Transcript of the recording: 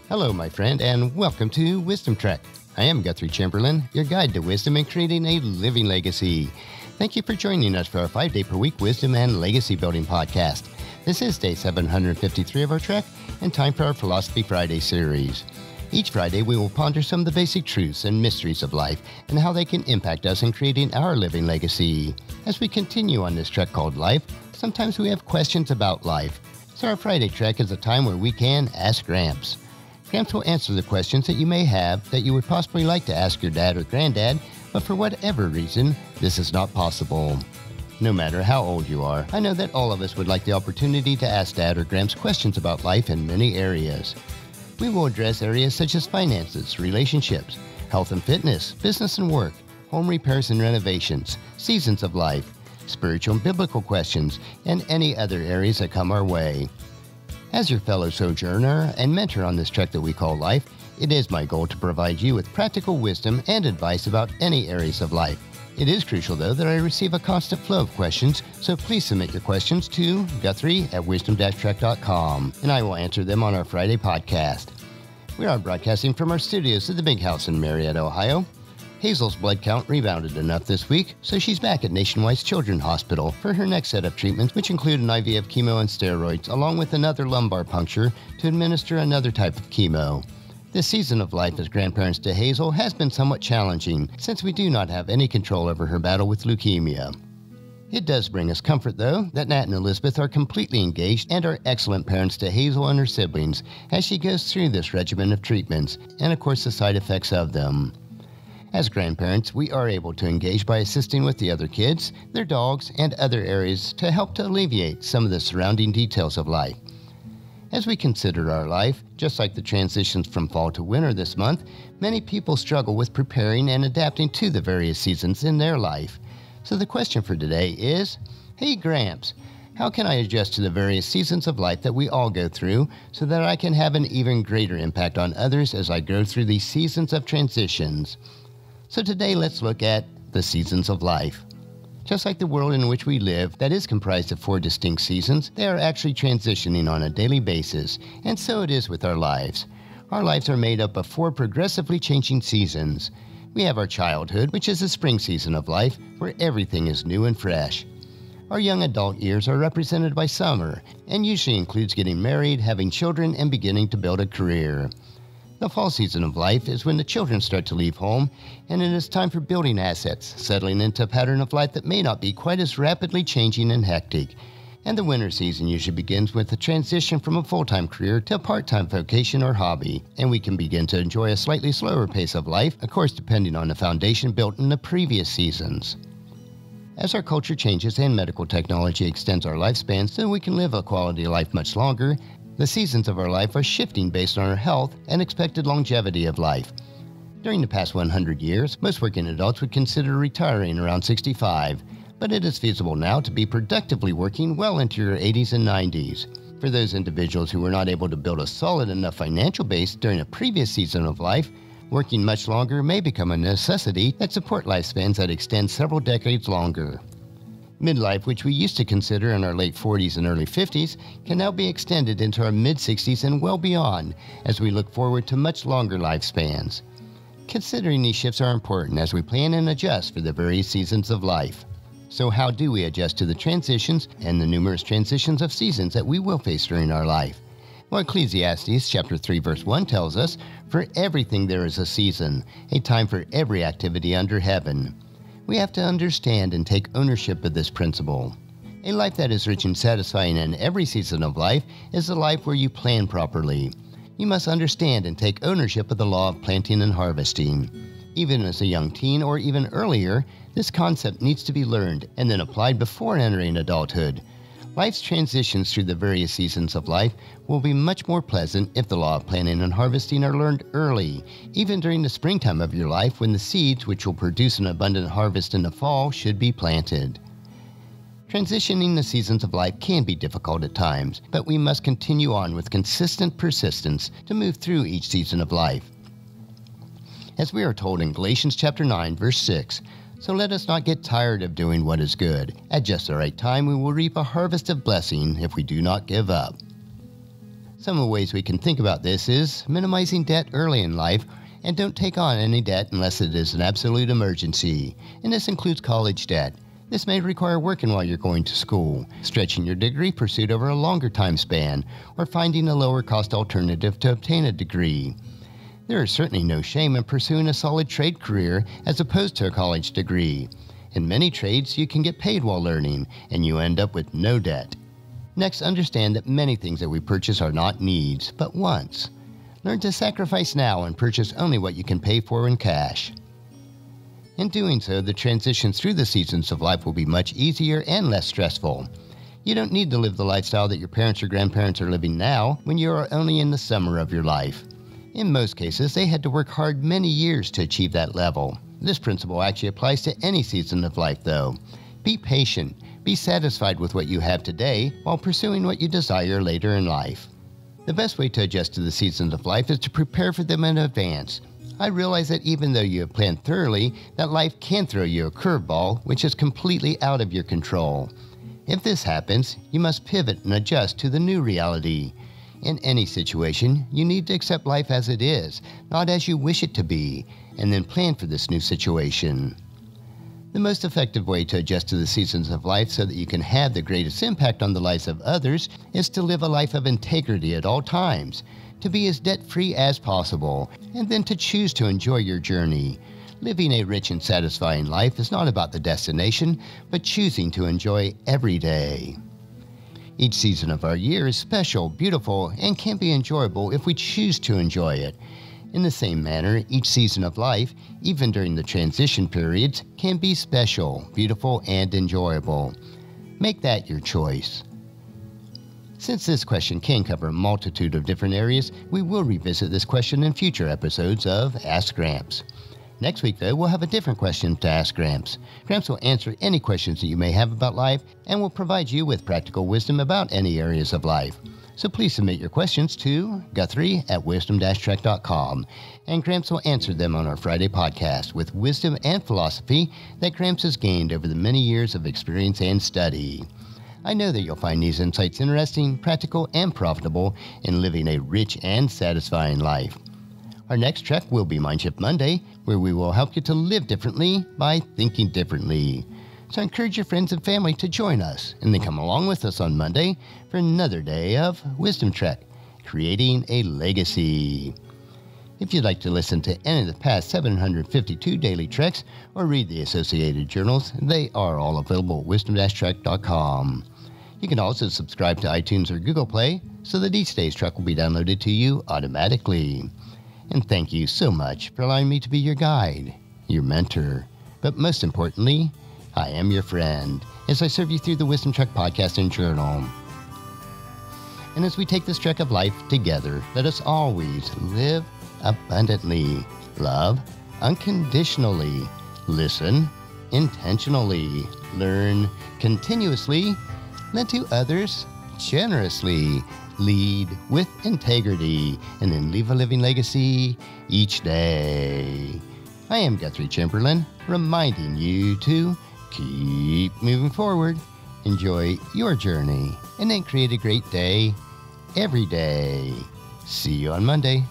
Hello, my friend, and welcome to Wisdom Trek. I am Guthrie Chamberlain, your guide to wisdom and creating a living legacy. Thank you for joining us for our 5-day-per-week wisdom and legacy building podcast. This is day 753 of our trek, and time for our Philosophy Friday series. Each Friday, we will ponder some of the basic truths and mysteries of life and how they can impact us in creating our living legacy. As we continue on this trek called life, sometimes we have questions about life. So our Friday trek is a time where we can ask Gramps. Gramps will answer the questions that you may have that you would possibly like to ask your dad or granddad, but for whatever reason, this is not possible. No matter how old you are, I know that all of us would like the opportunity to ask Dad or Gramps questions about life in many areas. We will address areas such as finances, relationships, health and fitness, business and work, home repairs and renovations, seasons of life, spiritual and biblical questions, and any other areas that come our way. As your fellow sojourner and mentor on this trek that we call life, it is my goal to provide you with practical wisdom and advice about any areas of life. It is crucial, though, that I receive a constant flow of questions, so please submit your questions to Guthrie@wisdom-trek.com, and I will answer them on our Friday podcast. We are broadcasting from our studios at the Big House in Marietta, Ohio. Hazel's blood count rebounded enough this week, so she's back at Nationwide's Children's Hospital for her next set of treatments, which include an IV of chemo and steroids, along with another lumbar puncture to administer another type of chemo. This season of life as grandparents to Hazel has been somewhat challenging, since we do not have any control over her battle with leukemia. It does bring us comfort, though, that Nat and Elizabeth are completely engaged and are excellent parents to Hazel and her siblings as she goes through this regimen of treatments, and of course the side effects of them. As grandparents, we are able to engage by assisting with the other kids, their dogs, and other areas to help to alleviate some of the surrounding details of life. As we consider our life, just like the transitions from fall to winter this month, many people struggle with preparing and adapting to the various seasons in their life. So the question for today is, hey Gramps, how can I adjust to the various seasons of life that we all go through so that I can have an even greater impact on others as I go through these seasons of transitions? So today let's look at the seasons of life. Just like the world in which we live that is comprised of 4 distinct seasons, they are actually transitioning on a daily basis, and so it is with our lives. Our lives are made up of 4 progressively changing seasons. We have our childhood, which is the spring season of life, where everything is new and fresh. Our young adult years are represented by summer, and usually includes getting married, having children, and beginning to build a career. The fall season of life is when the children start to leave home, and it is time for building assets, settling into a pattern of life that may not be quite as rapidly changing and hectic. And the winter season usually begins with a transition from a full-time career to a part-time vocation or hobby, and we can begin to enjoy a slightly slower pace of life, of course depending on the foundation built in the previous seasons. As our culture changes and medical technology extends our lifespan so we can live a quality life much longer, the seasons of our life are shifting based on our health and expected longevity of life. During the past 100 years, most working adults would consider retiring around 65, but it is feasible now to be productively working well into your 80s and 90s. For those individuals who were not able to build a solid enough financial base during a previous season of life, working much longer may become a necessity that support lifespans that extend several decades longer. Midlife, which we used to consider in our late 40s and early 50s, can now be extended into our mid-60s and well beyond as we look forward to much longer lifespans. Considering these shifts are important as we plan and adjust for the various seasons of life. So how do we adjust to the transitions and the numerous transitions of seasons that we will face during our life? Well, Ecclesiastes chapter 3 verse 1 tells us, "For everything there is a season, a time for every activity under heaven." We have to understand and take ownership of this principle. A life that is rich and satisfying in every season of life is a life where you plan properly. You must understand and take ownership of the law of planting and harvesting. Even as a young teen or even earlier, this concept needs to be learned and then applied before entering adulthood. Life's transitions through the various seasons of life will be much more pleasant if the law of planting and harvesting are learned early, even during the springtime of your life when the seeds which will produce an abundant harvest in the fall should be planted. Transitioning the seasons of life can be difficult at times, but we must continue on with consistent persistence to move through each season of life. As we are told in Galatians chapter 9, verse 6, "So let us not get tired of doing what is good. At just the right time we will reap a harvest of blessing if we do not give up." Some of the ways we can think about this is minimizing debt early in life, and don't take on any debt unless it is an absolute emergency. And this includes college debt. This may require working while you're going to school, stretching your degree pursuit over a longer time span, or finding a lower cost alternative to obtain a degree. There is certainly no shame in pursuing a solid trade career as opposed to a college degree. In many trades, you can get paid while learning, and you end up with no debt. Next, understand that many things that we purchase are not needs, but wants. Learn to sacrifice now and purchase only what you can pay for in cash. In doing so, the transitions through the seasons of life will be much easier and less stressful. You don't need to live the lifestyle that your parents or grandparents are living now when you are only in the summer of your life. In most cases, they had to work hard many years to achieve that level. This principle actually applies to any season of life, though. Be patient. Be satisfied with what you have today while pursuing what you desire later in life. The best way to adjust to the seasons of life is to prepare for them in advance. I realize that even though you have planned thoroughly, that life can throw you a curveball which is completely out of your control. If this happens, you must pivot and adjust to the new reality. In any situation, you need to accept life as it is, not as you wish it to be, and then plan for this new situation. The most effective way to adjust to the seasons of life so that you can have the greatest impact on the lives of others is to live a life of integrity at all times, to be as debt-free as possible, and then to choose to enjoy your journey. Living a rich and satisfying life is not about the destination, but choosing to enjoy every day. Each season of our year is special, beautiful, and can be enjoyable if we choose to enjoy it. In the same manner, each season of life, even during the transition periods, can be special, beautiful, and enjoyable. Make that your choice. Since this question can cover a multitude of different areas, we will revisit this question in future episodes of Ask Gramps. Next week, though, we'll have a different question to ask Gramps. Gramps will answer any questions that you may have about life and will provide you with practical wisdom about any areas of life. So please submit your questions to Guthrie@wisdom-trek.com, and Gramps will answer them on our Friday podcast with wisdom and philosophy that Gramps has gained over the many years of experience and study. I know that you'll find these insights interesting, practical, and profitable in living a rich and satisfying life. Our next trek will be Mindshift Monday, where we will help you to live differently by thinking differently. So encourage your friends and family to join us, and then come along with us on Monday for another day of Wisdom Trek, creating a legacy. If you'd like to listen to any of the past 752 daily treks or read the associated journals, they are all available at wisdom-trek.com. You can also subscribe to iTunes or Google Play so that each day's trek will be downloaded to you automatically. And thank you so much for allowing me to be your guide, your mentor, but most importantly, I am your friend as I serve you through the Wisdom Trek podcast and journal. And as we take this trek of life together, let us always live abundantly, love unconditionally, listen intentionally, learn continuously, lend to others generously, lead with integrity, and then leave a living legacy each day. I am Guthrie Chamberlain, reminding you to keep moving forward, enjoy your journey, and then create a great day every day. See you on Monday.